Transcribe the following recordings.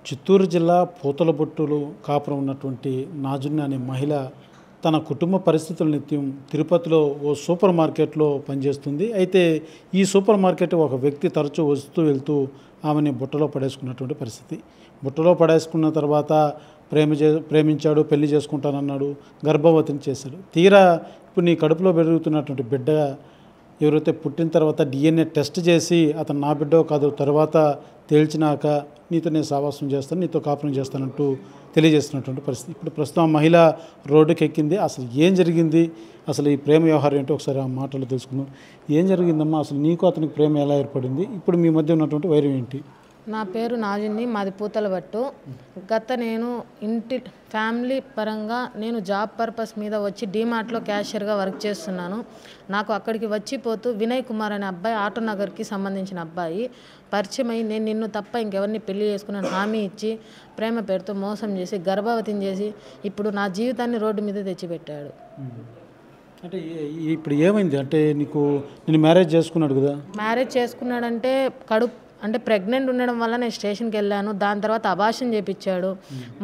చిత్తూరు జిల్లా పూతలపొట్టులో కాపురం ఉన్నటువంటి నాజుని అనే మహిళ తన కుటుంబ పరిస్థితుల నిత్యం తిరుపతిలో ఓ సూపర్ మార్కెట్లో పనిచేస్తుంది. అయితే ఈ సూపర్ మార్కెట్ ఒక వ్యక్తి తరచూ వస్తూ వెళ్తూ ఆమెని బుట్టలో పడేసుకున్నటువంటి పరిస్థితి. బుట్టలో పడేసుకున్న తర్వాత ప్రేమించాడు, పెళ్లి చేసుకుంటానన్నాడు, గర్భవతిని చేశాడు. తీరా ఇప్పుడు నీ కడుపులో పెరుగుతున్నటువంటి బిడ్డ ఎవరైతే పుట్టిన తర్వాత DNA టెస్ట్ చేసి అతను నా బిడ్డో కాదు తర్వాత తేల్చినాక నీతో నేను సావాసం చేస్తాను, నీతో కాపురం చేస్తానంటూ తెలియజేస్తున్నటువంటి పరిస్థితి. ఇప్పుడు ప్రస్తుతం ఆ మహిళ రోడ్డుకి ఎక్కింది. అసలు ఏం జరిగింది, అసలు ఈ ప్రేమ వ్యవహారం ఏంటో ఒకసారి ఆ మాటలు తెలుసుకుందాం. ఏం జరిగిందమ్మా, అసలు నీకు అతనికి ప్రేమ ఎలా ఏర్పడింది, ఇప్పుడు మీ మధ్య ఉన్నటువంటి వైరం ఏంటి? నా పేరు నాజుని, మాది పూతలపట్టు. నేను ఇంటి ఫ్యామిలీ పరంగా నేను జాబ్ పర్పస్ మీద వచ్చి డీమార్ట్లో క్యాషియర్గా వర్క్ చేస్తున్నాను. నాకు అక్కడికి వచ్చిపోతూ వినయ్ కుమార్ అనే అబ్బాయి ఆటోనగర్కి సంబంధించిన అబ్బాయి పరిచయం అయ్యి నేను నిన్ను తప్ప ఇంకెవరిని పెళ్లి చేసుకున్నాను హామీ ఇచ్చి ప్రేమ పేరుతో మోసం చేసి గర్భవతిని చేసి ఇప్పుడు నా జీవితాన్ని రోడ్డు మీద తెచ్చిపెట్టాడు. అంటే ఇప్పుడు ఏమైంది అంటే నేను మ్యారేజ్ చేసుకున్నాడు కదా? మ్యారేజ్ చేసుకున్నాడంటే అంటే ప్రెగ్నెంట్ ఉండడం వల్ల నేను స్టేషన్కి వెళ్ళాను. దాని తర్వాత అబార్షన్ చేయించాడు.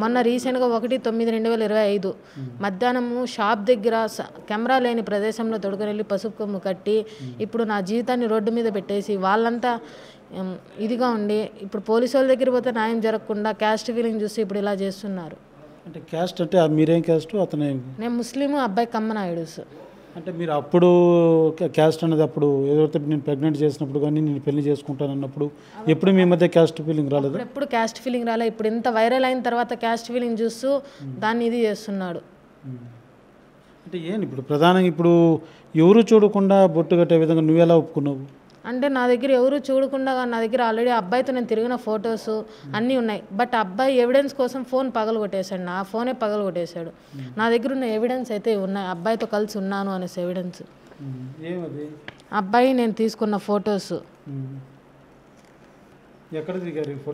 మొన్న రీసెంట్గా 1/9/2025 మధ్యాహ్నము షాప్ దగ్గర కెమెరా లేని ప్రదేశంలో తొడుకొని వెళ్ళి పసుపు కొమ్ము కట్టి ఇప్పుడు నా జీవితాన్ని రోడ్డు మీద పెట్టేసి వాళ్ళంతా ఇదిగా ఉండి ఇప్పుడు పోలీసు వాళ్ళ దగ్గర పోతే న్యాయం జరగకుండా క్యాస్ట్ ఫీలింగ్ చూసి ఇప్పుడు ఇలా చేస్తున్నారు. అంటే క్యాస్ట్ అంటే మీరేం క్యాస్ట్? అతనే నేను ముస్లిము, అబ్బాయి కమ్మనాయుడుస్. అంటే మీరు అప్పుడు క్యాస్ట్ అనేది అప్పుడు ఏదైతే నేను ప్రెగ్నెంట్ చేసినప్పుడు కానీ నేను పెళ్లి చేసుకుంటాను అన్నప్పుడు ఎప్పుడు మీ మధ్య క్యాస్ట్ ఫీలింగ్ రాలేదు? ఎప్పుడు క్యాస్ట్ ఫీలింగ్ రాలే. ఇప్పుడు ఇంత వైరల్ అయిన తర్వాత క్యాస్ట్ ఫీలింగ్ చూస్తూ దాన్ని ఇది చేస్తున్నాడు. అంటే ఏంటి ఇప్పుడు ప్రధానంగా ఇప్పుడు ఎవరు చూడకుండా బొట్టు కట్టే విధంగా నువ్వెలా ఒప్పుకున్నావు? అంటే నా దగ్గర ఎవరు చూడకుండా నా దగ్గర ఆల్రెడీ అబ్బాయితో నేను తిరిగిన ఫొటోస్ అన్నీ ఉన్నాయి. బట్ అబ్బాయి ఎవిడెన్స్ కోసం ఫోన్ పగలగొట్టేశాడు. నా ఫోనే పగలగొట్టేశాడు. నా దగ్గర ఉన్న ఎవిడెన్స్ అయితే ఉన్నాయి, అబ్బాయితో కలిసి ఉన్నాను అనేసి ఎవిడెన్స్. అబ్బాయి నేను తీసుకున్న ఫొటోస్,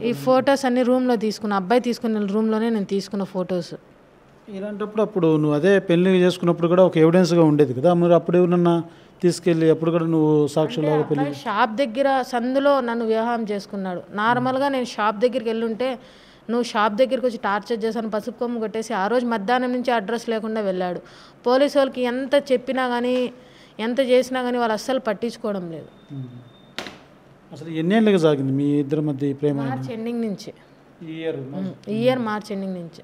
ఈ ఫొటోస్ అన్ని రూమ్లో తీసుకున్న, అబ్బాయి తీసుకున్న రూమ్లోనే నేను తీసుకున్న ఫొటోస్. ఇలాంటప్పుడు అప్పుడు నువ్వు అదే పెళ్లి చేసుకున్నప్పుడు కూడా ఒక ఎవిడెన్స్గా ఉండేది కదా, మరి అప్పుడు ఏమన్నా తీసుకెళ్ళి అప్పుడు కూడా నువ్వు సాక్షులాగా పెళ్లి షాప్ దగ్గర సందులో నన్ను వివాహం చేసుకున్నాడు. నార్మల్గా నేను షాప్ దగ్గరికి వెళ్ళుంటే నువ్వు షాప్ దగ్గరికి వచ్చి టార్చర్ చేశాను, పసుపు కొమ్ము కొట్టేసి ఆ రోజు మధ్యాహ్నం నుంచి అడ్రస్ లేకుండా వెళ్ళాడు. పోలీసు వాళ్ళకి ఎంత చెప్పినా కానీ ఎంత చేసినా కానీ వాళ్ళు అస్సలు పట్టించుకోవడం లేదు. అసలు ఎన్నేళ్ళకి సాగింది మీ ఇద్దరి మధ్య ప్రేమ? మార్చ్ ఎండింగ్ నుంచి, ఈ ఇయర్ మార్చ్ ఎండింగ్ నుంచి.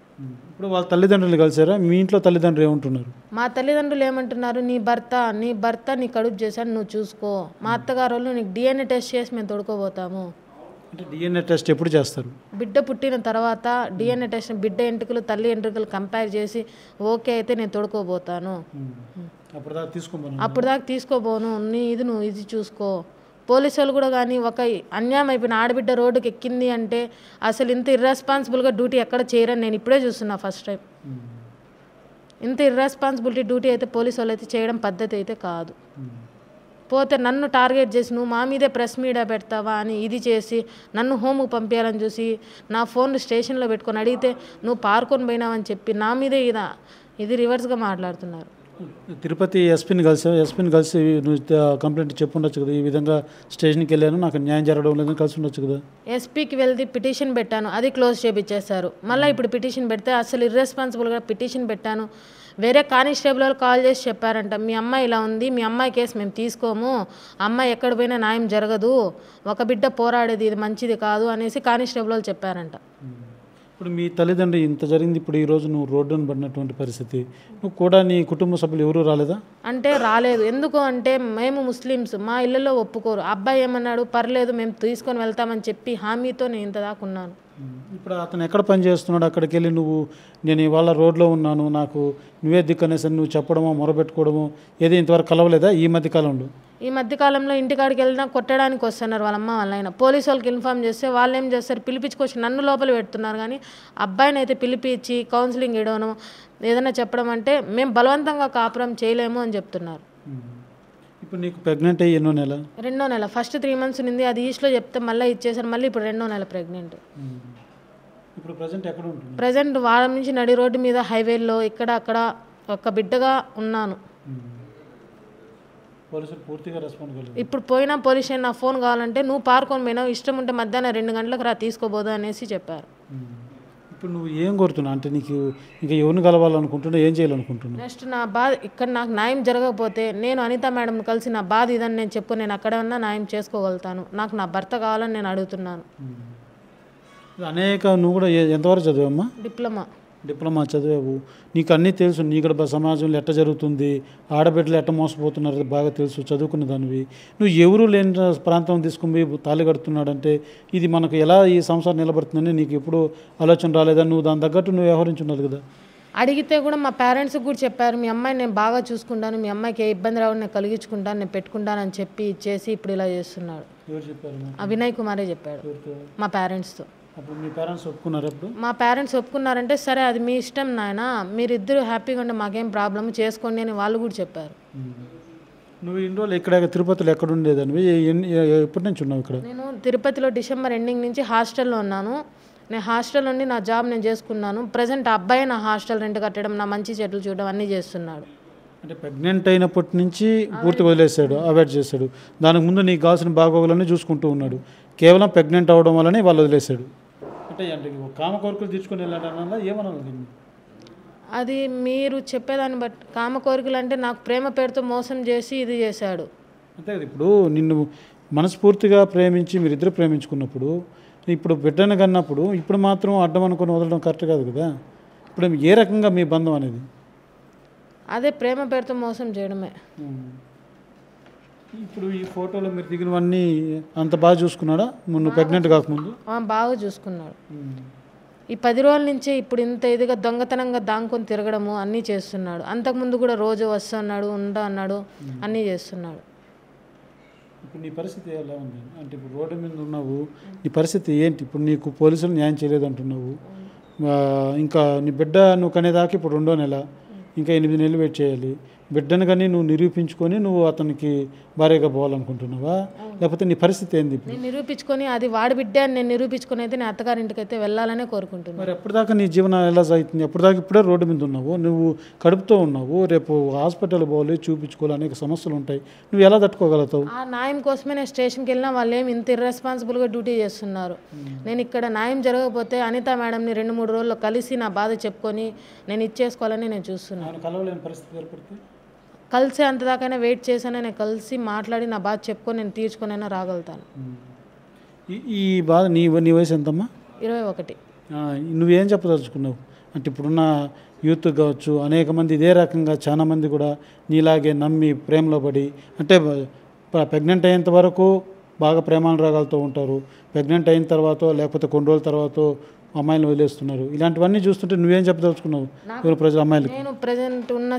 ఇప్పుడు వాళ్ళ తల్లిదండ్రులు కలిసారా? మీ ఇంట్లో తల్లిదండ్రులు ఏమంటున్నారు? మా తల్లిదండ్రులు ఏమంటున్నారు, నీ భర్త నీ కడుపు చేశాను, నువ్వు చూసుకో. మా అత్తగారు వాళ్ళు నీకు DNA టెస్ట్ చేసి మేము తొడుకోబోతాము. అంటే DNA టెస్ట్ ఎప్పుడు చేస్తారు? బిడ్డ పుట్టిన తర్వాత DNA టెస్ట్, బిడ్డ ఎంట్రుకలు తల్లి ఎంట్రుకలు కంపేర్ చేసి ఓకే అయితే నేను తొడుకోబోతాను. అప్పుడు దాకా తీసుకోబోను, నువ్వు ఇది చూసుకో. పోలీసు వాళ్ళు కూడా కానీ ఒక అన్యాయం అయిపోయిన ఆడబిడ్డ రోడ్డుకి ఎక్కింది అంటే అసలు ఇంత ఇర్రెస్పాన్సిబుల్గా డ్యూటీ ఎక్కడ చేయరని నేను ఇప్పుడే చూస్తున్నా ఫస్ట్ టైం. ఇంత ఇర్రెస్పాన్సిబిలిటీ డ్యూటీ అయితే పోలీసు వాళ్ళు అయితే చేయడం పద్ధతి అయితే కాదు. పోతే నన్ను టార్గెట్ చేసి నువ్వు మా మీదే ప్రెస్ మీడియా పెడతావా అని ఇది చేసి నన్ను హోమ్కి పంపించాలని చూసి నా ఫోన్ స్టేషన్లో పెట్టుకొని అడిగితే నువ్వు పార్కొని పోయినావని చెప్పి నా మీదే ఇది రివర్స్గా మాట్లాడుతున్నారు. తిరుపతి ఎస్పీని కలిసి నువ్వు కంప్లైంట్ చెప్పుండొచ్చు కదా, ఈ విధంగా స్టేషన్కి వెళ్ళాను నాకు న్యాయం జరగడం లేదని కలిసి ఉండొచ్చు కదా? ఎస్పీకి వెళ్ళి పిటిషన్ పెట్టాను, అది క్లోజ్ చేయించేశారు. మళ్ళీ ఇప్పుడు పిటిషన్ పెడితే అసలు ఇర్రెస్పాన్సిబుల్గా పిటిషన్ పెట్టాను. వేరే కానిస్టేబుల్ వాళ్ళు కాల్ చేసి చెప్పారంట, మీ అమ్మాయి ఇలా ఉంది, మీ అమ్మాయి కేసు మేము తీసుకోము, అమ్మాయి ఎక్కడ పోయినా న్యాయం జరగదు, ఒక బిడ్డ పోరాడేది ఇది మంచిది కాదు అనేసి కానిస్టేబుల్ వాళ్ళు చెప్పారంట. ఇప్పుడు మీ తల్లిదండ్రులు ఇంత జరిగింది, ఇప్పుడు ఈరోజు నువ్వు రోడ్డును పడినటువంటి పరిస్థితి, నువ్వు కూడా నీ కుటుంబ సభ్యులు ఎవరు రాలేదా? అంటే రాలేదు. ఎందుకు అంటే మేము ముస్లిమ్స్, మా ఇళ్ళలో ఒప్పుకోరు. అబ్బాయి ఏమన్నాడు, పర్లేదు మేము తీసుకొని వెళ్తామని చెప్పి హామీతో నేను ఇంత దాకా ఉన్నాను. ఇప్పుడు అతను ఎక్కడ పని చేస్తున్నాడు? అక్కడికి వెళ్ళి నేను ఇవాళ రోడ్లో ఉన్నాను, నాకు నువ్వే దిక్కనేసి నువ్వు చెప్పడమో మొరబెట్టుకోవడమో ఏది ఇంతవరకు కలవలేదా ఈ మధ్యకాలంలో? ఈ మధ్యకాలంలో ఇంటికాడికి వెళ్ళినా కొట్టడానికి వస్తున్నారు వాళ్ళమ్మ వాళ్ళైనా. పోలీసు వాళ్ళకి ఇన్ఫామ్ చేస్తే వాళ్ళు ఏం చేస్తారు, పిలిపించుకొచ్చి నన్ను లోపల పెడుతున్నారు. కానీ అబ్బాయిని అయితే పిలిపించి కౌన్సిలింగ్ ఇవ్వడం ఏదైనా చెప్పడం అంటే మేము బలవంతంగా కాపురం చేయలేము అని చెప్తున్నారు. ఇప్పుడు నీకు ప్రెగ్నెంట్ అయ్యి ఎన్నో నెల? 2వ నెల. ఫస్ట్ 3 months ఉంది, అది ఈస్ట్లో చెప్తే మళ్ళీ ఇచ్చేసారు. మళ్ళీ ఇప్పుడు 2వ నెల ప్రెగ్నెంట్. ఇప్పుడు ప్రజెంట్ ఎక్కడ ఉంటుంది? ప్రజెంట్ వారం నుంచి నడి రోడ్డు మీద హైవేల్లో ఇక్కడ అక్కడ ఒక బిడ్డగా ఉన్నాను. పోలీసులు పూర్తిగా రెస్పాండ్ కాలేదు. ఇప్పుడు పోయినా పోలీస్ స్టేషన్ నా ఫోన్ కావాలంటే నువ్వు పార్కొని పోయినావు, ఇష్టం ఉంటే మధ్యాహ్నం 2 గంటలకు రా తీసుకోబోదు అనేసి చెప్పారు. ఇప్పుడు నువ్వు ఏం కోరుతున్నావు? అంటే నీకు ఇంకా ఎవరిని కలవాలనుకుంటున్నావు, ఏం చేయాలనుకుంటున్నావు? నెక్స్ట్ నా బాధ ఇక్కడ నాకు న్యాయం జరగకపోతే నేను అనిత మేడంని కలిసి నా బాధ ఇదని నేను చెప్పుకొని నేను అక్కడ ఉన్నా న్యాయం చేసుకోగలుగుతాను. నాకు నా భర్త కావాలని నేను అడుగుతున్నాను. నువ్వు కూడా ఎంతవరకు చదివమ్మా? డిప్లొమా చదివావు, నీకు అన్నీ తెలుసు. నీ ఇక్కడ సమాజంలో ఎట్ట జరుగుతుంది, ఆడబిడ్డలు ఎట్ట మోసపోతున్నారు బాగా తెలుసు, చదువుకున్న దానివి. నువ్వు ఎవరు లేని ప్రాంతం తీసుకుని తాళి కడుతున్నాడంటే ఇది మనకు ఎలా ఈ సంసారం నిలబడుతుందని నీకు ఎప్పుడు ఆలోచన రాలేదా? నువ్వు దాని తగ్గట్టు నువ్వు వ్యవహరించున్నది కదా. అడిగితే కూడా మా పేరెంట్స్కి కూడా చెప్పారు, మీ అమ్మాయిని నేను బాగా చూసుకుంటాను, మీ అమ్మాయికి ఏ ఇబ్బంది రావడం నేను కలిగించుకుంటాను, నేను పెట్టుకుంటానని చెప్పి ఇచ్చేసి ఇప్పుడు ఇలా చేస్తున్నాడు. ఎవరు చెప్పారు? వినయ్ కుమారే చెప్పాడు మా పేరెంట్స్తో. అప్పుడు మీ పేరెంట్స్ ఒప్పుకున్నారు? అప్పుడు మా పేరెంట్స్ ఒప్పుకున్నారంటే సరే అది మీ ఇష్టం నాయన, మీరిద్దరు హ్యాపీగా ఉంటే మాకేం ప్రాబ్లమ్ చేసుకోండి అని వాళ్ళు కూడా చెప్పారు. నువ్వు ఇన్ని రోజులు ఇక్కడ తిరుపతిలో ఎక్కడ ఉండేదానివి? ఎప్పటి నుంచి ఉన్నావు ఇక్కడ? నేను తిరుపతిలో డిసెంబర్ ఎండింగ్ నుంచి హాస్టల్లో ఉన్నాను. నేను హాస్టల్ నుండి నా జాబ్ నేను చేసుకున్నాను. ప్రజెంట్ అబ్బాయి నా హాస్టల్ రెంట్ కట్టడం, నా మంచి చెట్లు చూడడం అన్నీ చేస్తున్నాడు. అంటే ప్రెగ్నెంట్ అయినప్పటి నుంచి పూర్తిగా వదిలేశాడు, అవాయిడ్ చేశాడు. దానికి ముందు నీకు కావాల్సిన బాగోగులన్నీ చూసుకుంటూ ఉన్నాడు. కేవలం ప్రెగ్నెంట్ అవ్వడం వల్లనే వాళ్ళు వదిలేశాడు. అంటే కామ కోరికలు తీర్చుకొని వెళ్ళాడన్నా ఏమన్నా? అది మీరు చెప్పేదాన్ని బట్టి కామ కోరికలు అంటే నాకు ప్రేమ పేరుతో మోసం చేసి ఇది చేశాడు. అంతే కదా. ఇప్పుడు నిన్ను మనస్ఫూర్తిగా ప్రేమించి మీరిద్దరు ప్రేమించుకున్నప్పుడు, ఇప్పుడు బిడ్డను కన్నప్పుడు ఇప్పుడు మాత్రం అడ్డం అనుకుని వదలడం కరెక్ట్ కాదు కదా. ఇప్పుడు ఏ రకంగా మీ బంధం అనేది? అదే ప్రేమ పేరుతో మోసం చేయడమే. ఇప్పుడు ఈ ఫోటోలో మీరు దిగినవన్నీ అంత బాగా చూసుకున్నాడా నువ్వు ప్రెగ్నెంట్ కాకముందు? బాగా చూసుకున్నాడు. ఈ 10 రోజుల నుంచే ఇప్పుడు ఇంత ఇదిగా దొంగతనంగా దాంకొని తిరగడము అన్నీ చేస్తున్నాడు. అంతకుముందు కూడా రోజు వస్తున్నాడు, అన్నాడు, అన్నీ చేస్తున్నాడు. ఇప్పుడు నీ పరిస్థితి ఎలా ఉంది? అంటే ఇప్పుడు రోడ్డు మీద ఉన్నావు, నీ పరిస్థితి ఏంటి? ఇప్పుడు నీకు పోలీసులు న్యాయం చేయలేదు అంటున్నావు. ఇంకా నీ బిడ్డ నువ్వు కనేదాకా ఇప్పుడు 2వ నెల, ఇంకా 8 నెలలు వెయిట్ చేయాలి. బిడ్డను కానీ నువ్వు నిరూపించుకొని నువ్వు అతనికి భార్యగా పోవాలనుకుంటున్నావా? లేకపోతే నీ పరిస్థితి ఏంది? నేను నిరూపించుకొని అది వాడి బిడ్డ అని నేను నిరూపించుకొని అయితే నేను అత్తగారింటికి అయితే వెళ్ళాలనే కోరుకుంటున్నాను. మరి ఎప్పటిదాకా నీ జీవనం ఎలా సాగుతుంది? ఎప్పటిదాకా ఇప్పుడే రోడ్డు మీద ఉన్నావు, నువ్వు కడుపుతో ఉన్నావు, రేపు హాస్పిటల్ పోవాలి, చూపించుకోవాలి, అనేక సమస్యలు ఉంటాయి. నువ్వు ఎలా తట్టుకోగలుగుతావు? ఆ న్యాయం కోసమే నేను స్టేషన్కి వెళ్ళినా వాళ్ళు ఏమి ఇంత ఇర్రెస్పాన్సిబుల్గా డ్యూటీ చేస్తున్నారు. నేను ఇక్కడ న్యాయం జరగకపోతే అనిత మేడంని 2-3 రోజుల్లో కలిసి నా బాధ చెప్పుకొని నేను ఇచ్చేసుకోవాలని నేను చూస్తున్నాను. కలవలేని పరిస్థితి ఏర్పడితే కలిసి అంతదాకైనా వెయిట్ చేశాను, నేను కలిసి మాట్లాడి నా బాధ చెప్పుకొని నేను తీర్చుకొనైనా రాగలుగుతాను. ఈ బాధ నీ వయసు ఎంతమ్మా? 21. నువ్వేం చెప్పదలుచుకున్నావు? అంటే ఇప్పుడున్న యూత్ కావచ్చు, అనేక మంది ఇదే రకంగా చాలా మంది కూడా నీలాగే నమ్మి ప్రేమలో పడి, అంటే ప్రెగ్నెంట్ అయ్యేంత వరకు బాగా ప్రేమానురాగాలతో ఉంటారు. ప్రెగ్నెంట్ అయిన తర్వాత లేకపోతే కొన్ని రోజుల తర్వాత అమ్మాయిలు వదిలేస్తున్నారు. ఇలాంటివన్నీ చూస్తుంటే నువ్వేం చెప్పదలుచుకున్నావు ప్రజలు అమ్మాయిలు? నేను ప్రజెంట్ ఉన్న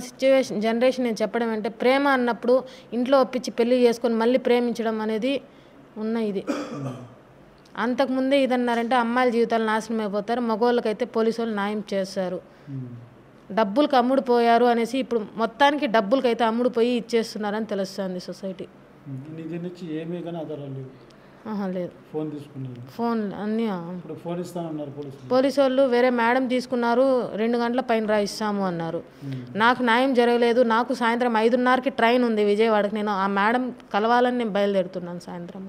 జనరేషన్ నేను చెప్పడం అంటే ప్రేమ అన్నప్పుడు ఇంట్లో ఒప్పించి పెళ్లి చేసుకొని మళ్ళీ ప్రేమించడం అనేది ఇది. అంతకుముందే ఇదన్నారంటే అమ్మాయిల జీవితాలు నాశనం అయిపోతారు, మగవాళ్ళకైతే పోలీసు వాళ్ళు న్యాయం చేస్తారు. డబ్బులకు అమ్ముడు పోయారు అనేసి ఇప్పుడు మొత్తానికి డబ్బులకైతే అమ్ముడు పోయి ఇచ్చేస్తున్నారని తెలుస్తుంది సొసైటీ. లేదు, ఫోన్ తీసుకున్నారు, ఫోన్ అన్నీ ఫోన్ ఇస్తానన్నారు పోలీసు వాళ్ళు. వేరే మేడం తీసుకున్నారు, 2 గంటల పైన రాయిస్తాము అన్నారు. నాకు న్యాయం జరగలేదు. నాకు సాయంత్రం 5:30కి ట్రైన్ ఉంది విజయవాడకి. నేను ఆ మేడం కలవాలని నేను బయలుదేరుతున్నాను సాయంత్రం.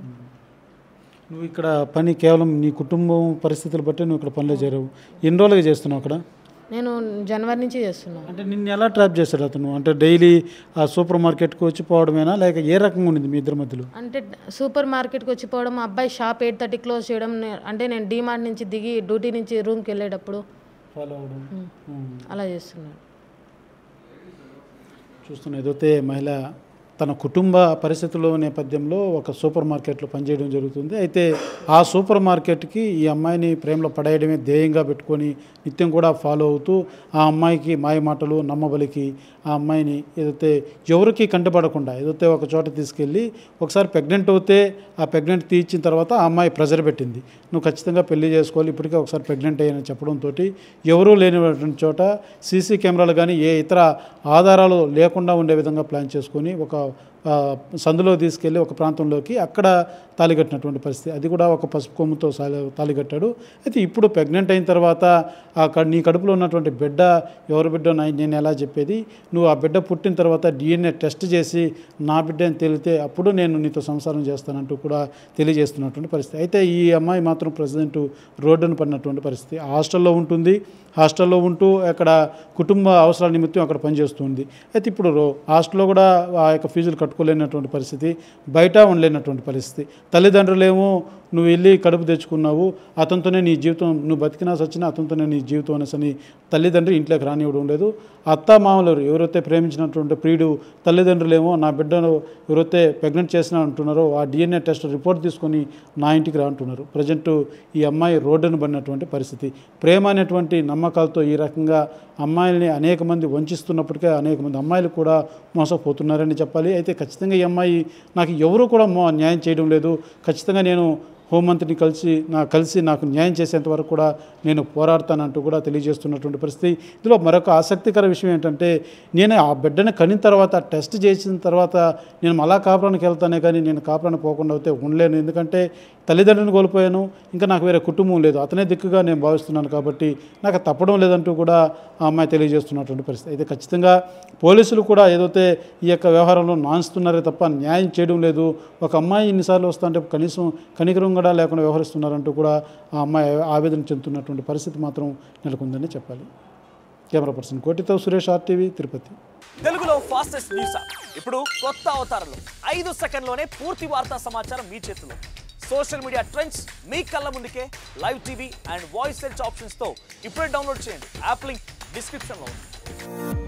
నువ్వు ఇక్కడ పని కేవలం నీ కుటుంబం పరిస్థితులు బట్టి నువ్వు ఇక్కడ పనిలో చేరావు. ఎన్ని రోజులుగా చేస్తున్నావు అక్కడ? నేను జనవరి నుంచి చేస్తున్నాను. అంటే నిన్ను ఎలా ట్రాప్ చేశాడు అతను? అంటే డైలీ ఆ సూపర్ మార్కెట్కి వచ్చి పోవడమేనా, లేక ఏ రకంగా ఉండింది మీ ఇద్దరి మధ్యలో? అంటే సూపర్ మార్కెట్కి వచ్చి పోవడం, అబ్బాయి షాప్ 8:30 క్లోజ్ చేయడం, అంటే నేను డీమార్ట్ నుంచి దిగి డ్యూటీ నుంచి రూమ్కి వెళ్ళేటప్పుడు ఫాలో అవడం, అలా చేస్తున్నాడు. చూస్తున్నా ఏదైతే మహిళ తన కుటుంబ పరిస్థితుల నేపథ్యంలో ఒక సూపర్ మార్కెట్లో పనిచేయడం జరుగుతుంది. అయితే ఆ సూపర్ మార్కెట్కి ఈ అమ్మాయిని ప్రేమలో పడేయడమే ధ్యేయంగా పెట్టుకొని నిత్యం కూడా ఫాలో అవుతూ ఆ అమ్మాయికి మాయ మాటలు నమ్మబలికి ఆ అమ్మాయిని ఏదైతే ఎవరికి కంటపడకుండా ఏదైతే ఒక చోట తీసుకెళ్ళి ఒకసారి ప్రెగ్నెంట్ అవుతే ఆ ప్రెగ్నెంట్ తీర్చిన తర్వాత ఆ అమ్మాయి ప్రెజర్ పెట్టింది, నువ్వు ఖచ్చితంగా పెళ్లి చేసుకోవాలి, ఇప్పటికే ఒకసారి ప్రెగ్నెంట్ అయ్యానని చెప్పడంతో ఎవరూ లేనిటువంటి చోట సీసీ కెమెరాలు కానీ ఏ ఇతర ఆధారాలు లేకుండా ఉండే విధంగా ప్లాన్ చేసుకొని ఒక సందులో తీసుకెళ్ళి ఒక ప్రాంతంలోకి అక్కడ తాళికట్టినటువంటి పరిస్థితి. అది కూడా ఒక పసుపు కొమ్ముతో తాళికట్టాడు. అయితే ఇప్పుడు ప్రెగ్నెంట్ అయిన తర్వాత నీ కడుపులో ఉన్నటువంటి బిడ్డ ఎవరి బిడ్డ నేను ఎలా చెప్పేది, నువ్వు ఆ బిడ్డ పుట్టిన తర్వాత DNA టెస్ట్ చేసి నా బిడ్డ అని తేలితే అప్పుడు నేను నీతో సంసారం చేస్తానంటూ కూడా తెలియజేస్తున్నటువంటి పరిస్థితి. అయితే ఈ అమ్మాయి మాత్రం ప్రెసిడెంట్ రోడ్డును పడినటువంటి పరిస్థితి. హాస్టల్లో ఉంటుంది. హాస్టల్లో ఉంటూ అక్కడ కుటుంబ అవసరాల నిమిత్తం అక్కడ పనిచేస్తుంది. అయితే ఇప్పుడు హాస్టల్లో కూడా ఆ యొక్క ఫీజులు కట్టుకోలేనటువంటి పరిస్థితి, బయట ఉండలేనటువంటి పరిస్థితి. తల్లిదండ్రులేమో నువ్వు వెళ్ళి కడుపు తెచ్చుకున్నావు, అతనితోనే నీ జీవితం, నువ్వు బతికినా సచ్చినా అతనితోనే నీ జీవితం అనేసి తల్లిదండ్రి ఇంట్లోకి రానివ్వడం లేదు. అత్త మామలు ఎవరైతే ప్రేమించినటువంటి ప్రియుడు తల్లిదండ్రులేమో నా బిడ్డను ఎవరైతే ప్రెగ్నెంట్ చేసినా అంటున్నారో ఆ DNA టెస్ట్ రిపోర్ట్ తీసుకొని నా ఇంటికి రా అంటున్నారు. ప్రజెంట్ ఈ అమ్మాయి రోడ్డును పడినటువంటి పరిస్థితి. ప్రేమ అనేటువంటి నమ్మకాలతో ఈ రకంగా అమ్మాయిల్ని అనేక మంది వంచిస్తున్నప్పటికీ అనేక మంది అమ్మాయిలు కూడా మోసపోతున్నారని చెప్పాలి. అయితే ఖచ్చితంగా ఈ అమ్మాయి నాకు ఎవరు కూడా న్యాయం చేయడం లేదు, ఖచ్చితంగా నేను హోంమంత్రిని కలిసి నాకు న్యాయం చేసేంత వరకు కూడా నేను పోరాడతానంటూ కూడా తెలియజేస్తున్నటువంటి పరిస్థితి. ఇందులో మరొక ఆసక్తికర విషయం ఏంటంటే, నేను ఆ బిడ్డను కనిన తర్వాత టెస్ట్ చేసిన తర్వాత నేను మళ్ళా కాపురానికి వెళ్తానే కానీ నేను కాపురానికి పోకుండా అయితే ఉండలేను. ఎందుకంటే తల్లిదండ్రులను కోల్పోయాను, ఇంకా నాకు వేరే కుటుంబం లేదు, అతనే దిక్కుగా నేను భావిస్తున్నాను కాబట్టి నాకు తప్పడం లేదంటూ కూడా ఆ అమ్మాయి తెలియజేస్తున్నటువంటి పరిస్థితి. అయితే ఖచ్చితంగా పోలీసులు కూడా ఏదైతే ఈ యొక్క వ్యవహారంలో నాన్స్తున్నారే తప్ప న్యాయం చేయడం లేదు. ఒక అమ్మాయి ఇన్నిసార్లు వస్తుంటే కనీసం కనికరం కూడా లేకుండా వ్యవహరిస్తున్నారంటూ కూడా ఆ అమ్మాయి ఆవేదన చెందుతున్నటువంటి పరిస్థితి మాత్రం నెలకొందని చెప్పాలి. కెమెరా పర్సన్ కోటితో సురేష్, RTV, తిరుపతి. తెలుగులో ఫాస్టెస్ట్ న్యూస్ ఇప్పుడు కొత్త అవతారంలో 5 సెకండ్లోనే పూర్తి వార్తా సమాచారం మీ చేతిలో. సోషల్ మీడియా ట్రెండ్స్ మీ కళ్ళ ముందుకే live TV and voice search ఆప్షన్స్తో ఇప్పుడే డౌన్లోడ్ చేయండి. యాప్ లింక్ డిస్క్రిప్షన్లో ఉంది.